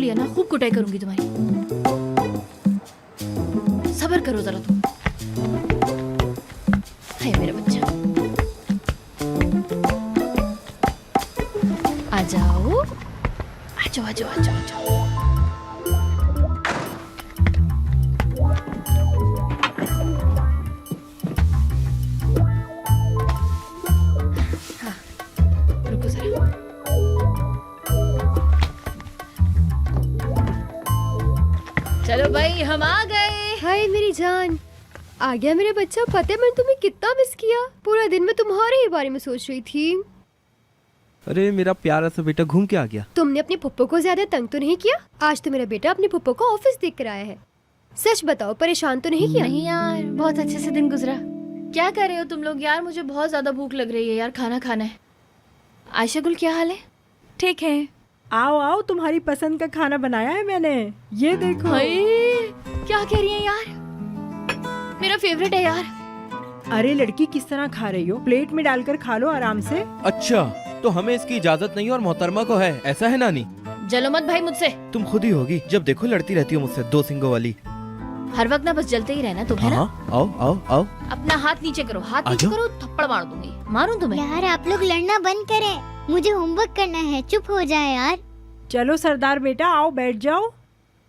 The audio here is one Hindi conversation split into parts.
लिया ना, खूब कुटाई करूंगी तुम्हारी। सब्र करो जरा तुम। हाय मेरा बच्चा, आ जाओ आ जाओ आ जाओ आ जाओ आ जाओ। हाँ, रुको जरा। चलो भाई, हम आ गए। हाय मेरी जान, आ गया मेरा बच्चा। पता है मैंने तुम्हें कितना मिस किया। पूरा दिन मैं तुम्हारे ही बारे में सोच रही थी। अरे मेरा प्यारा सा बेटा घूम के आ गया। तुमने अपने पुप्पो को ज्यादा तंग तो नहीं किया? आज तो मेरा बेटा अपने पुप्पो को ऑफिस देख कर आया है। सच बताओ, परेशान तो नहीं किया? नहीं यार, बहुत अच्छे से दिन गुजरा। क्या कर रहे हो तुम लोग यार? मुझे बहुत ज्यादा भूख लग रही है यार, खाना खाना है। आयशा गुल, क्या हाल है? ठीक है। आओ आओ, तुम्हारी पसंद का खाना बनाया है मैंने, ये देखो। हाय, क्या कह रही है यार? मेरा फेवरेट है यार। अरे लड़की, किस तरह खा रही हो? प्लेट में डालकर खा लो आराम से। अच्छा, तो हमें इसकी इजाजत नहीं और मोहतरमा को है, ऐसा है नानी? जलो मत भाई मुझसे। तुम खुद ही होगी, जब देखो लड़ती रहती हो मुझसे, दो सिंगों वाली। हर वक्त ना बस जलते ही रहना तुम, है ना? हाँ, आओ आओ आओ। अपना हाथ नीचे करो, हाथ आ नीचे जाओ। करो, थप्पड़ मार दूंगी। मारूं तुम्हें? यार आप लोग लड़ना बंद करें, मुझे होमवर्क करना है। चुप हो जाए यार। चलो सरदार बेटा, आओ बैठ जाओ।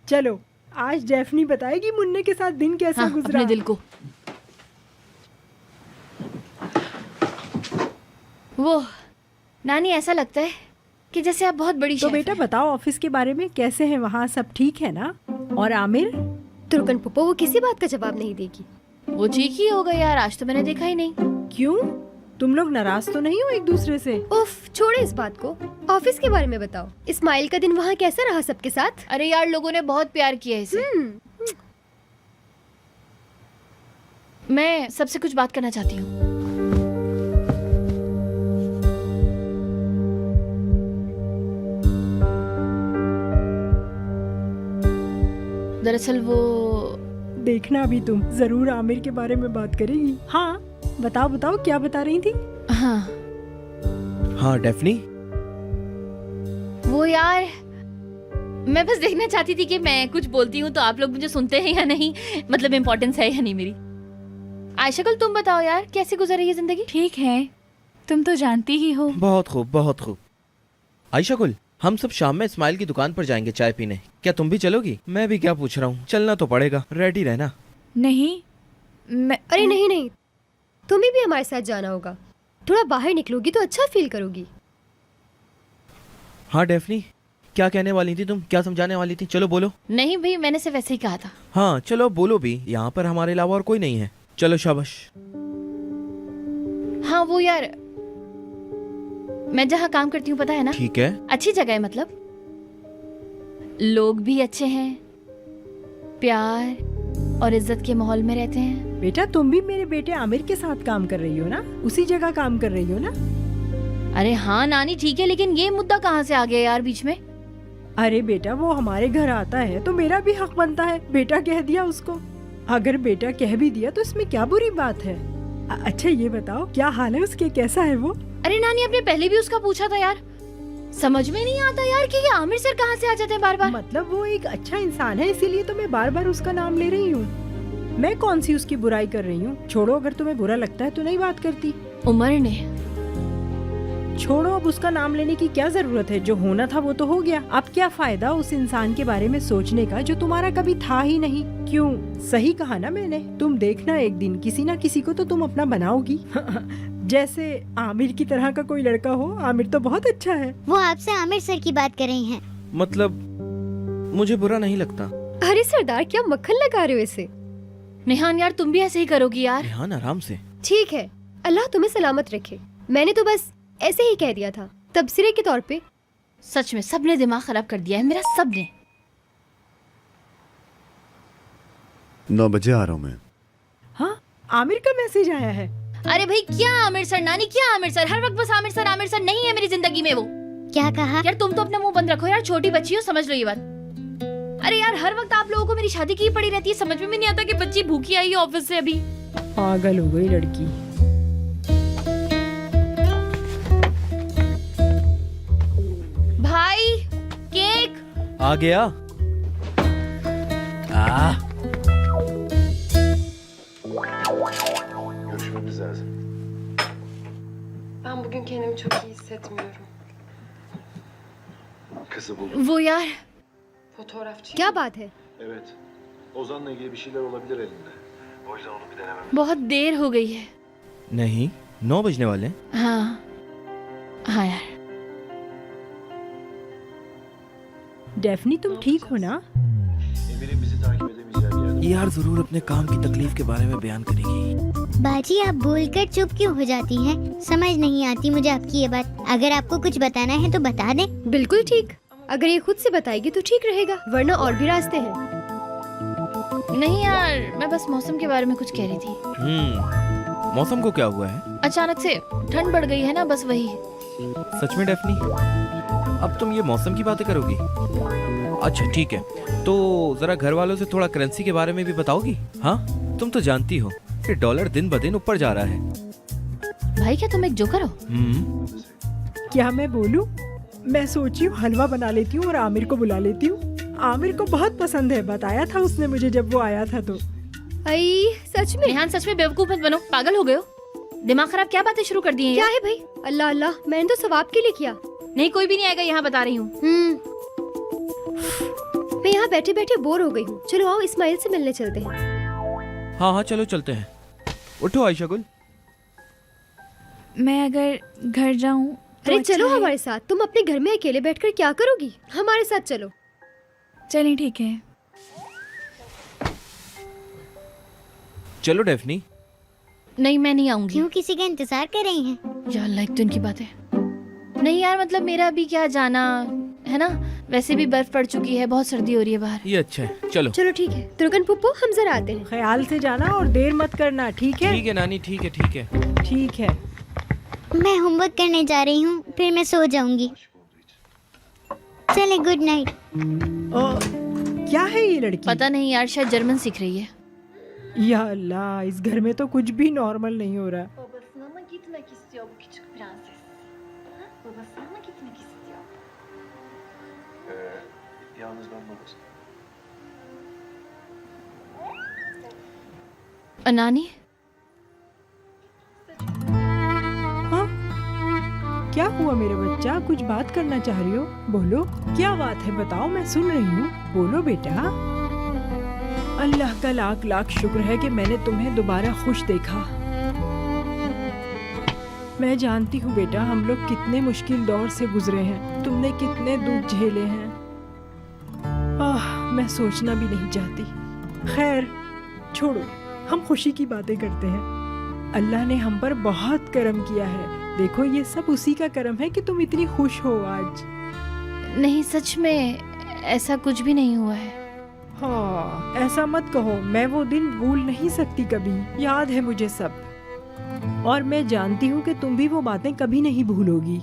चलो, आज डेफनी बताएगी मुन्ने के साथ दिन कैसा हाँ, गुजरा। अपने दिल को। वो नानी, ऐसा लगता है कि जैसे आप बहुत बड़ी तो शेफ बेटा हैं। बताओ, ऑफिस के बारे में कैसे है वहाँ? सब ठीक है ना? और आमिर? तुर्कन पुप्पो वो किसी बात का जवाब नहीं देगी। वो ठीक ही होगा यार, आज तो मैंने देखा ही नहीं। क्यों, तुम लोग नाराज तो नहीं हो एक दूसरे से? उफ, छोड़ो इस बात को। ऑफिस के बारे में बताओ। इस्माइल का दिन वहाँ कैसा रहा सबके साथ? अरे यार, लोगों ने बहुत प्यार किया है इसे। मैं सबसे कुछ बात करना चाहती हूँ। दरअसल वो देखना अभी तुम जरूर आमिर के बारे में बात करेगी। हाँ बताओ बताओ, क्या बता रही थी? हाँ, हाँ डेफनी, वो यार, मैं बस देखना चाहती थी कि मैं कुछ बोलती हूँ तो आप लोग मुझे सुनते हैं या नहीं, मतलब इम्पोर्टेंस है या नहीं मेरी। आयशा गुल, तुम बताओ यार, कैसी गुजर रही है जिंदगी? ठीक है, तुम तो जानती ही हो। बहुत खूब बहुत खूब। आयशा गुल, हम सब शाम में इस्माइल की दुकान पर जाएंगे चाय पीने, क्या तुम भी चलोगी? मैं भी क्या पूछ रहा हूँ, चलना तो पड़ेगा, रेडी रहना। नहीं अरे नहीं नहीं, तुम्हें भी हमारे साथ जाना होगा। थोड़ा बाहर निकलोगी तो अच्छा फील करोगी। हाँ डेफनी, क्या कहने वाली थी तुम, क्या समझाने वाली थी? चलो बोलो। नहीं भाई, मैंने सिर्फ वैसे ही कहा था। हाँ चलो बोलो भी, यहाँ पर हमारे अलावा और कोई नहीं है। चलो शाबाश। हाँ वो यार, मैं जहाँ काम करती हूँ पता है ना, ठीक है। अच्छी जगह है, मतलब लोग भी अच्छे हैं, प्यार और इज्जत के माहौल में रहते हैं। बेटा, तुम भी मेरे बेटे आमिर के साथ काम कर रही हो ना? उसी जगह काम कर रही हो ना? अरे हाँ नानी, ठीक है, लेकिन ये मुद्दा कहाँ से आ गया यार बीच में? अरे बेटा, वो हमारे घर आता है तो मेरा भी हक बनता है। बेटा कह दिया उसको, अगर बेटा कह भी दिया तो इसमें क्या बुरी बात है? अच्छा ये बताओ, क्या हाल है उसके, कैसा है वो? अरे नानी, आपने पहले भी उसका पूछा था यार। समझ में नहीं आता यार कि ये आमिर सर कहाँ से आ जाते हैं बार बार। मतलब वो एक अच्छा इंसान है, इसीलिए तो मैं बार बार उसका नाम ले रही हूँ। मैं कौन सी उसकी बुराई कर रही हूँ? छोड़ो, अगर तुम्हें बुरा लगता है तो नहीं बात करती। उमर ने। छोड़ो, अब उसका नाम लेने की क्या जरूरत है? जो होना था वो तो हो गया। अब क्या फायदा उस इंसान के बारे में सोचने का जो तुम्हारा कभी था ही नहीं? क्यों, सही कहा ना मैंने? तुम देखना, एक दिन किसी ना किसी को तो तुम अपना बनाओगी। जैसे आमिर की तरह का कोई लड़का हो। आमिर तो बहुत अच्छा है। वो आपसे आमिर सर की बात कर रही हैं। मतलब मुझे बुरा नहीं लगता। अरे सरदार, क्या मक्खन लगा रहे हो इसे? निहान यार, तुम भी ऐसे ही करोगी यार? ध्यान आराम से। ठीक है, अल्लाह तुम्हें सलामत रखे। मैंने तो बस ऐसे ही कह दिया था, तबसरे के तौर पे। सच में सबने दिमाग खराब कर दिया है मेरा, सबने। 9 बजे आ रहा हूँ मैं। हाँ, आमिर का मैसेज आया है। अरे भाई, क्या आमिर सर नानी, क्या आमिर सर? हर वक्त बस आमिर सर नहीं है मेरी जिंदगी में वो। क्या कहा? यार तुम तो अपना मुंह बंद रखो यार, छोटी बच्ची हो, समझ लो ये बात। अरे यार, हर वक्त आप लोगों को मेरी शादी की पड़ी रहती है, समझ में भी नहीं आता कि बच्ची भूखी आई है ऑफिस से अभी। पागल हो गई लड़की। भाई, केक। आ गया। Görüşmemiz lazım. Ben bugün kendimi çok iyi hissetmiyorum. Kızı buldum. वो यार Fotoğrafçı. क्या बात है? Evet. Ozan'la ilgili bir şeyler olabilir elinde. O yüzden onu bir denemem. बहुत देर हो गई है। नहीं, 9 बजने वाले हैं। हाँ हाँ यार, डेफनी तुम ठीक हो ना? Emir'in bizi takip edemeyeceği bir yerde. यार जरूर अपने काम की तकलीफ के बारे में बयान करेगी। बाजी आप बोलकर चुप क्यों हो जाती हैं? समझ नहीं आती मुझे आपकी ये बात। अगर आपको कुछ बताना है तो बता दें। बिल्कुल ठीक। अगर ये खुद से बताएगी तो ठीक रहेगा, वरना और भी रास्ते हैं। नहीं यार, मैं बस मौसम के बारे में कुछ कह रही थी। मौसम को क्या हुआ है? अचानक से ठंड बढ़ गई है ना, बस वही। सच में डेफनी, अब तुम ये मौसम की बातें करोगी? अच्छा ठीक है, तो जरा घर वालों से थोड़ा करेंसी के बारे में भी बताओगी? हाँ, तुम तो जानती हो कि डॉलर दिन ब दिन ऊपर जा रहा है। भाई क्या तुम एक जोकर हो? क्या मैं बोलूं? मैं सोची हूँ हलवा बना लेती हूँ और आमिर को बुला लेती हूँ। आमिर को बहुत पसंद है, बताया था उसने मुझे जब वो आया था तो। आई सच में? रेहान सच में बेवकूफ मत बनो, पागल हो गए हो? दिमाग खराब क्या बातें शुरू कर दी हैं क्या यार? है भाई? अल्लाह अल्लाह, मैंने तो सवाब के लिए किया। नहीं, कोई भी नहीं आएगा यहाँ, बता रही हूँ। मैं यहाँ बैठे बैठे बोर हो गई हूँ। चलो आओ इस्माइल से मिलने चलते हैं। हाँ हाँ चलो चलते हैं। उठो आयशा गुल। मैं अगर घर जाऊं तो अरे अच्छा चलो है। हमारे साथ। तुम अपने घर में अकेले बैठकर क्या करोगी? हमारे साथ चलो। चलें ठीक है। चलो डेफनी। नहीं, मैं नहीं आऊंगी। क्यों किसी का इंतजार कर रही हैं? यार लाइक तो इनकी बात है। नहीं यार, मतलब मेरा अभी क्या जाना है ना, वैसे भी बर्फ पड़ चुकी है, बहुत सर्दी हो रही है बाहर। ये अच्छा है, चलो। चलो ठीक है तुर्कन पुप्पो, हम जरा आते हैं। ख्याल से जाना और देर मत करना, ठीक है? ठीक है नानी, ठीक है ठीक है। ठीक है। मैं होमवर्क करने जा रही हूँ, फिर मैं सो जाऊंगी। चले, गुड नाइट। क्या है ये लड़की? पता नहीं यार, शायद जर्मन सीख रही है। या अल्लाह, इस घर में तो कुछ भी नॉर्मल नहीं हो रहा। Babasına mı gitmek istiyor bu küçük prenses? Ha? Babasına mı gitmek istiyor? Yalnız ben babası. अनानी, हाँ? क्या हुआ मेरा बच्चा? कुछ बात करना चाह रही हो? बोलो, क्या बात है बताओ, मैं सुन रही हूँ। बोलो बेटा। अल्लाह का लाख लाख शुक्र है कि मैंने तुम्हें दोबारा खुश देखा। मैं जानती हूँ बेटा, हम लोग कितने मुश्किल दौर से गुजरे हैं, तुमने कितने दुख झेले हैं। मैं सोचना भी नहीं चाहती। खैर छोड़ो, हम खुशी की बातें करते हैं। अल्लाह ने हम पर बहुत करम किया है। देखो ये सब उसी का करम है कि तुम इतनी खुश हो आज। नहीं सच में ऐसा कुछ भी नहीं हुआ है। हाँ, ऐसा मत कहो, मैं वो दिन भूल नहीं सकती कभी। याद है मुझे सब, और मैं जानती हूँ कि तुम भी वो बातें कभी नहीं भूलोगी।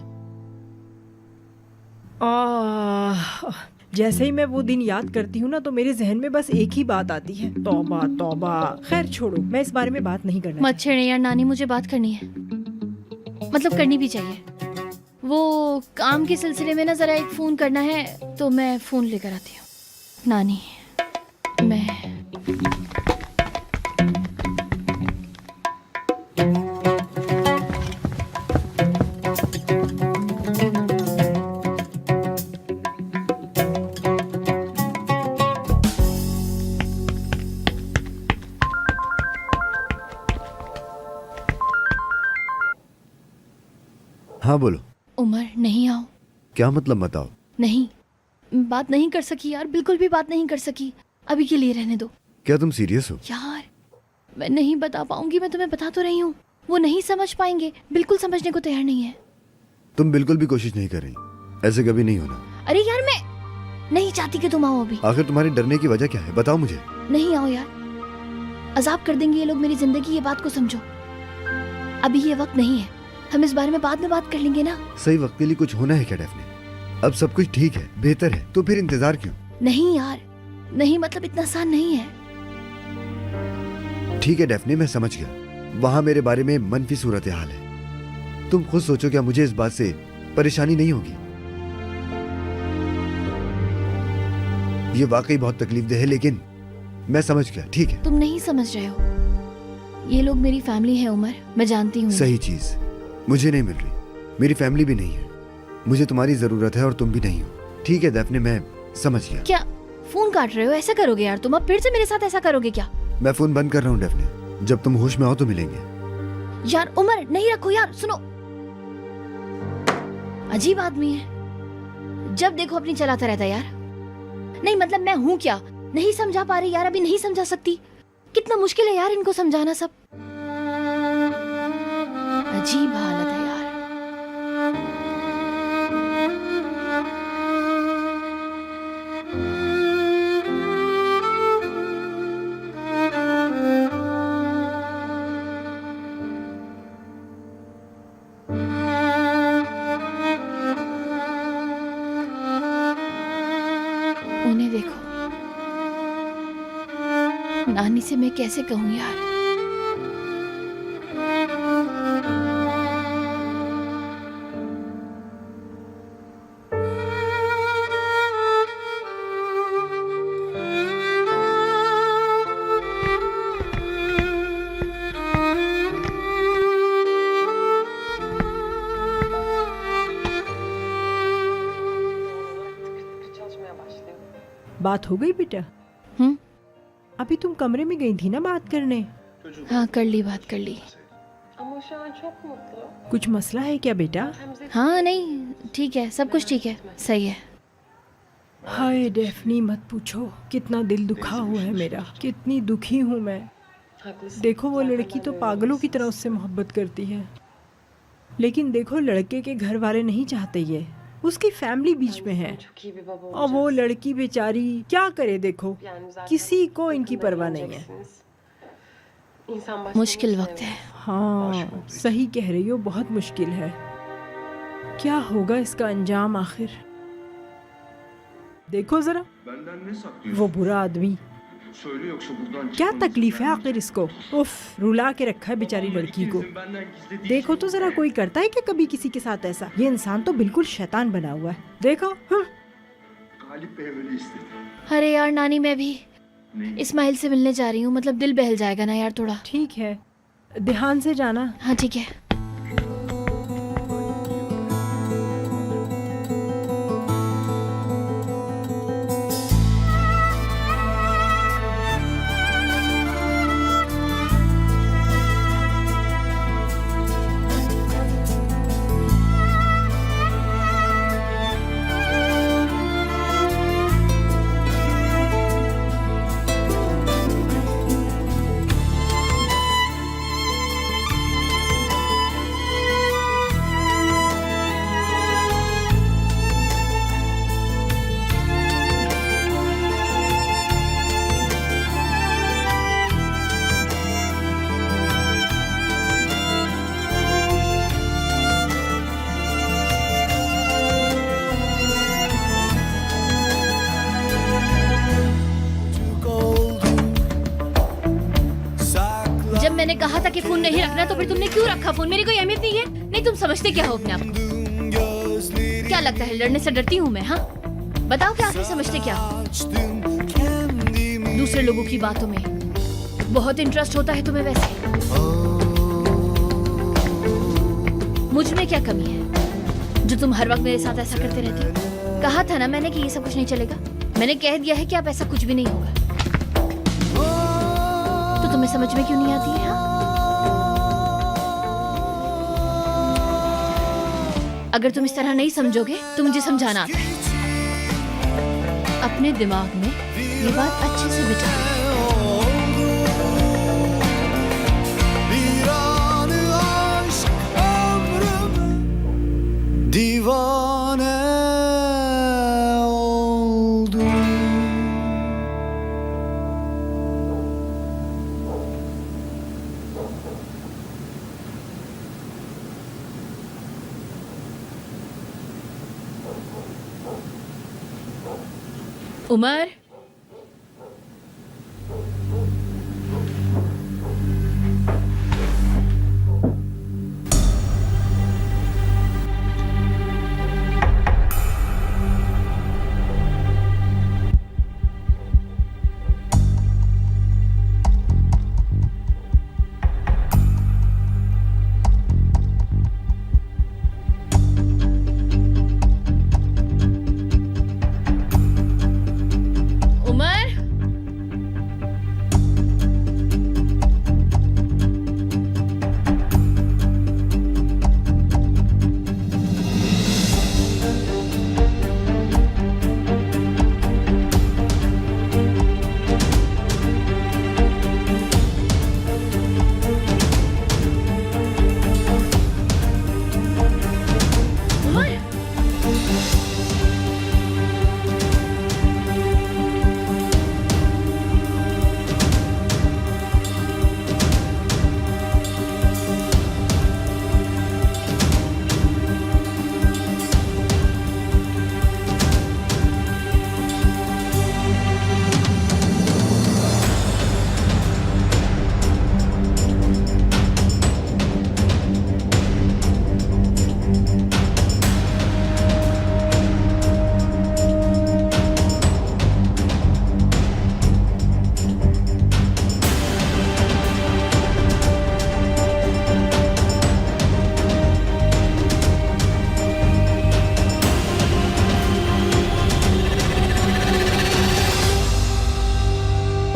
जैसे ही मैं वो दिन याद करती हूँ ना, तो मेरे जहन में बस एक ही बात आती है, तौबा तौबा। खैर छोड़ो, मैं इस बारे में बात नहीं करना मत छेड़े यार नानी, मुझे बात करनी है, मतलब करनी भी चाहिए। वो काम के सिलसिले में ना जरा एक फोन करना है, तो मैं फोन लेकर आती हूँ। नानी, मैं हाँ बोलो। उमर नहीं आओ। क्या मतलब बताओ? नहीं, बात नहीं कर सकी यार, बिल्कुल भी बात नहीं कर सकी। अभी के लिए रहने दो। क्या तुम सीरियस हो? यार मैं नहीं बता पाऊंगी, मैं तुम्हें बता तो रही हूँ, वो नहीं समझ पाएंगे, बिल्कुल समझने को तैयार नहीं है। तुम बिल्कुल भी कोशिश नहीं कर रही, ऐसे कभी नहीं होना। अरे यार मैं नहीं चाहती कि तुम आओ अभी। आखिर तुम्हारे डरने की वजह क्या है, बताओ मुझे। नहीं आओ यार, अजाब कर देंगे ये लोग मेरी जिंदगी, ये बात को समझो। अभी ये वक्त नहीं है, हम इस बारे में बाद में बात कर लेंगे ना। सही वक्त के लिए कुछ होना है क्या डेफने? अब सब कुछ ठीक है, बेहतर है, तो फिर इंतजार क्यों? नहीं यार, नहीं मतलब इतना आसान नहीं है। ठीक है डेफने, मैं समझ गया, वहाँ मेरे बारे में मनफी सूरत हाल है। तुम खुद सोचो, क्या मुझे इस बात से परेशानी नहीं होगी? ये वाकई बहुत तकलीफदेह है, लेकिन मैं समझ गया। ठीक है, तुम नहीं समझ रहे हो। ये लोग मेरी फैमिली है उमर, मैं जानती हूँ। सही चीज मुझे नहीं मिल रही, मेरी फैमिली भी नहीं है। मुझे तुम्हारी जरूरत है और तुम भी नहीं हो। ठीक है दैफ्ने, मैं समझ गया। क्या फोन काट रहे हो? ऐसा करोगे यार तुम? अब फिर से मेरे साथ ऐसा करोगे क्या? मैं फोन बंद कर रहा हूँ डेफने, जब तुम होश में आओ तो मिलेंगे। यार उमर नहीं रखो यार, सुनो। अजीब आदमी है, जब देखो अपनी चलाता रहता है यार। नहीं मतलब मैं हूँ क्या, नहीं समझा पा रही यार, अभी नहीं समझा सकती। कितना मुश्किल है यार इनको समझाना सब। अजीब हालत है यार। उन्हें देखो, नानी से मैं कैसे कहूँ यार। बात हो गई बेटा? अभी तुम कमरे में गई थी ना बात करने? हाँ कर ली, बात कर ली। Ama şu an çok mutlu. कुछ मसला है क्या बेटा? हाँ नहीं ठीक है, सब कुछ ठीक है, सही है। हाय डेफनी मत पूछो, कितना दिल दुखा हुआ है मेरा, कितनी दुखी हूँ मैं। Haklısın. देखो वो लड़की तो पागलों की तरह उससे मोहब्बत करती है, लेकिन देखो लड़के के घर वाले नहीं चाहते, ये उसकी फैमिली बीच में है Çok iyi bir baba और वो olacaksın. लड़की बेचारी क्या करे। देखो Yani zaten किसी को इनकी yakında परवाह नहीं है। evleneceksiniz. İnsan başta मुश्किल bunu वक्त है। हाँ सही कह रही हो, बहुत मुश्किल है। क्या होगा इसका अंजाम आखिर? देखो जरा Benden ne saklıyorsun? वो बुरा आदमी, Söyle yoksa buradan क्या çıkmamız तकलीफ है lazım. आखिर इसको। उफ, रुला के रखा है बेचारी लड़की को। İkinizin benden gizlediği देखो şey तो जरा ne? कोई करता है कि कभी किसी के साथ ऐसा? ये इंसान तो बिल्कुल शैतान बना हुआ है। देखो हाँ। Galip Bey öyle istedi. अरे यार नानी, मैं भी Ne? इस्माइल से मिलने जा रही हूँ, मतलब दिल बहल जाएगा ना यार थोड़ा। ठीक है, ध्यान से जाना। हाँ ठीक है। जब मैंने कहा था कि फोन नहीं रखना, तो फिर तुमने क्यों रखा फोन? मेरी कोई अहमियत नहीं है? नहीं तुम समझते क्या हो अपने आप को? क्या लगता है लड़ने से डरती हूँ मैं? हाँ बताओ, क्या आखिर समझते क्या हो? दूसरे लोगों की बातों में बहुत इंटरेस्ट होता है तुम्हें वैसे। मुझ में क्या कमी है जो तुम हर वक्त मेरे साथ ऐसा करते रहते हो? कहा था ना मैंने कि ये सब कुछ नहीं चलेगा। मैंने कह दिया है कि अब ऐसा कुछ भी नहीं होगा। तो तुम्हें समझ में क्यों नहीं आती है? हाँ? अगर तुम इस तरह नहीं समझोगे तो मुझे समझाना आता है। अपने दिमाग में ये बात अच्छे से बिठा लो। उमर,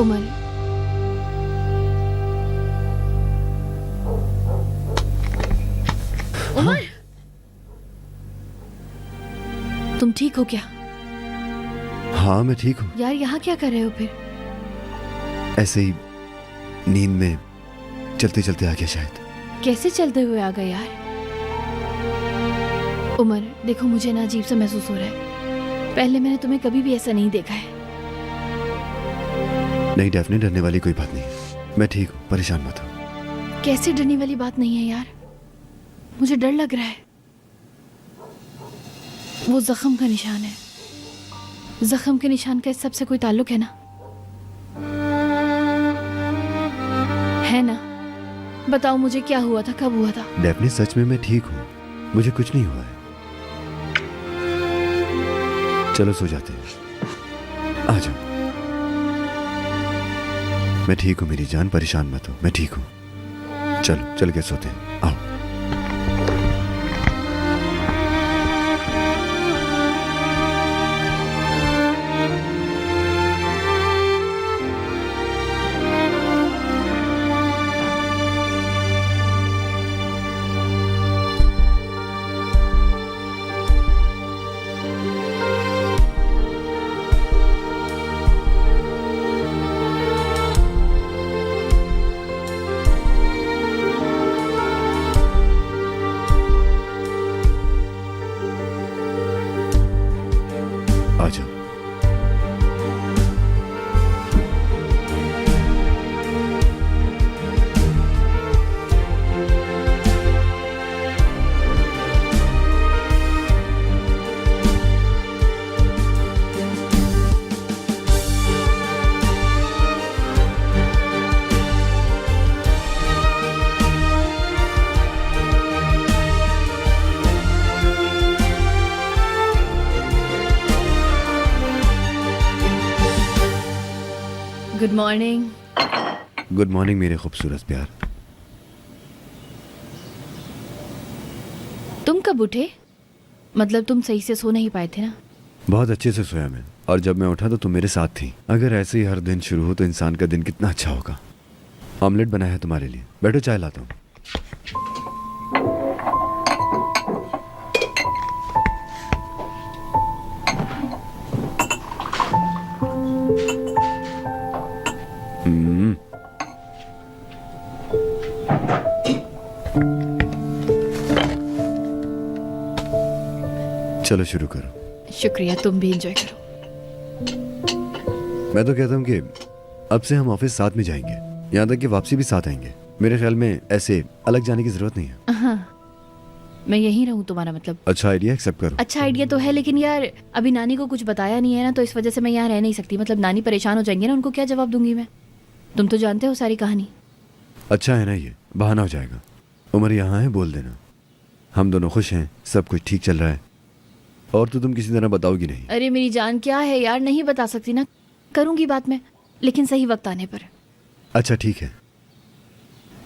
उमर, उमर, तुम ठीक हो क्या? हाँ मैं ठीक हूँ। यार यहाँ क्या कर रहे हो फिर? ऐसे ही नींद में चलते चलते आ गया शायद। कैसे चलते हुए आ गए यार? उमर देखो, मुझे ना अजीब सा महसूस हो रहा है। पहले मैंने तुम्हें कभी भी ऐसा नहीं देखा है। नहीं डेफने, डरने वाली कोई बात नहीं है। मैं ठीक हूँ, परेशान मत हो। कैसे डरने वाली बात नहीं है यार? मुझे डर लग रहा है। वो जख्म का निशान है। जख्म के निशान का इस सब से कोई ताल्लुक है ना? है ना? बताओ मुझे क्या हुआ था, कब हुआ था? डेफने सच में मैं ठीक हूँ, मुझे कुछ नहीं हुआ है। चलो सो जाते हैं, आ जाओ। मैं ठीक हूँ मेरी जान, परेशान मत हो, मैं ठीक हूँ। चलो चल के सोते हैं, आओ। आ जाओ। Good morning. गुड मॉर्निंग मेरे खूबसूरत प्यार। तुम कब उठे? मतलब तुम सही से सो नहीं पाए थे ना? बहुत अच्छे से सोया मैं, और जब मैं उठा तो तुम मेरे साथ थी। अगर ऐसे ही हर दिन शुरू हो तो इंसान का दिन कितना अच्छा होगा। ऑमलेट बनाया है तुम्हारे लिए, बैठो चाय लाता हूँ। चलो शुरू करो। शुक्रिया, तुम भी एंजॉय करो। मैं तो कहता हूँ कि अब से हम ऑफिस साथ में जाएंगे, यहाँ तक कि वापसी भी साथ आएंगे। मेरे ख्याल में ऐसे अलग जाने की जरूरत नहीं है। हाँ, मैं यहीं रहूँ तुम्हारा मतलब? अच्छा आइडिया, एक्सेप्ट करो। अच्छा आइडिया तो है, लेकिन यार अभी नानी को कुछ बताया नहीं है ना, तो इस वजह से मैं यहाँ रह नहीं सकती। मतलब नानी परेशान हो जाएंगी ना, उनको क्या जवाब दूंगी मैं? तुम तो जानते हो सारी कहानी। अच्छा है ना, ये बहाना हो जाएगा। उमर यहाँ है, बोल देना। हम दोनों खुश हैं, सब कुछ ठीक चल रहा है, और तो तुम किसी तरह बताओगी नहीं। अरे मेरी जान, क्या है यार, नहीं बता सकती ना। करूंगी बात में, लेकिन सही वक्त आने पर। अच्छा ठीक है।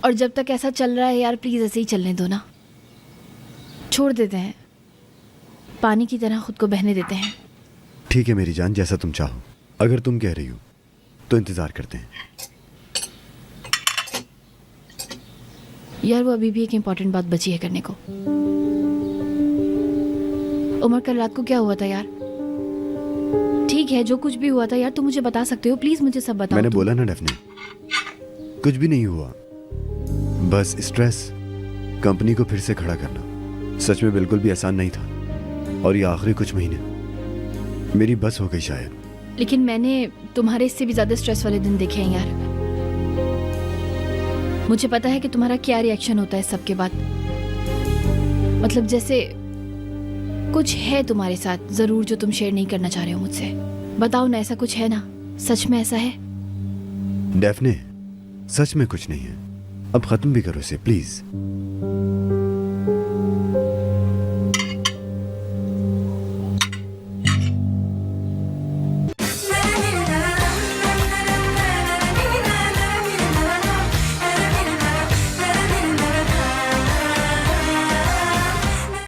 और जब तक ऐसा चल रहा है यार, प्लीज ऐसे ही चलने दो ना। छोड़ देते हैं, पानी की तरह खुद को बहने देते हैं। ठीक है मेरी जान, जैसा तुम चाहो। अगर तुम कह रही हो तो इंतजार करते हैं। यार वो अभी भी एक इम्पोर्टेंट बात बची है करने को। उमर कल रात को क्या हुआ था यार? ठीक है, जो कुछ भी हुआ था यार तुम मुझे बता सकते हो, प्लीज मुझे सब बताओ। मैंने बोला ना डेफने, कुछ भी नहीं हुआ, बस स्ट्रेस। कंपनी को फिर से खड़ा करना सच में बिल्कुल भी आसान नहीं था, और ये आखिरी कुछ महीने मेरी बस हो गई शायद। लेकिन मैंने तुम्हारे इससे भी ज्यादा स्ट्रेस वाले दिन देखे हैं यार। मुझे पता है कि तुम्हारा क्या रिएक्शन होता है सबके बाद। मतलब जैसे कुछ है तुम्हारे साथ जरूर जो तुम शेयर नहीं करना चाह रहे हो मुझसे। बताओ ना, ऐसा कुछ है ना? सच में ऐसा है? डेफने सच में कुछ नहीं है, अब खत्म भी करो इसे प्लीज।